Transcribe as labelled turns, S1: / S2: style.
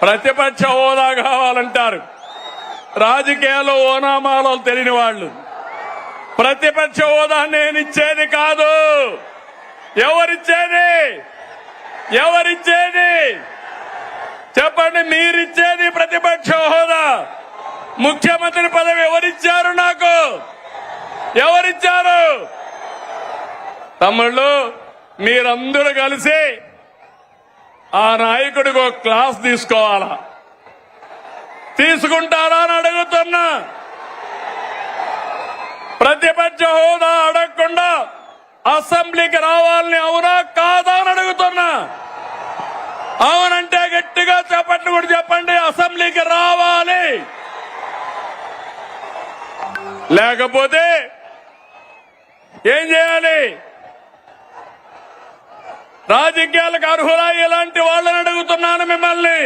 S1: ప్రతిపక్ష హోదా కావాలంటారు. రాజకీయాల్లో ఓనామాలో తెలియని వాళ్ళు. ప్రతిపక్ష హోదా నేనిచ్చేది కాదు. ఎవరిచ్చేది? ఎవరిచ్చేది చెప్పండి. మీరిచ్చేది ప్రతిపక్ష హోదా. ముఖ్యమంత్రి పదవి ఎవరిచ్చారు? నాకు ఎవరిచ్చారు? తమ్ముళ్ళు, మీరందరూ కలిసి ఆ నాయకుడికి ఒక క్లాస్ తీసుకోవాలా? తీసుకుంటారా అని అడుగుతున్నా. ప్రతిపక్ష హోదా అడగకుండా అసెంబ్లీకి రావాలని అవునా కాదా అని అడుగుతున్నా. అవునంటే గట్టిగా చెప్పండి, కూడా చెప్పండి. అసెంబ్లీకి రావాలి. లేకపోతే ఏం చేయాలి? రాజకీయాలకు అర్హులా ఇలాంటి వాళ్ళని అడుగుతున్నాను మిమ్మల్ని.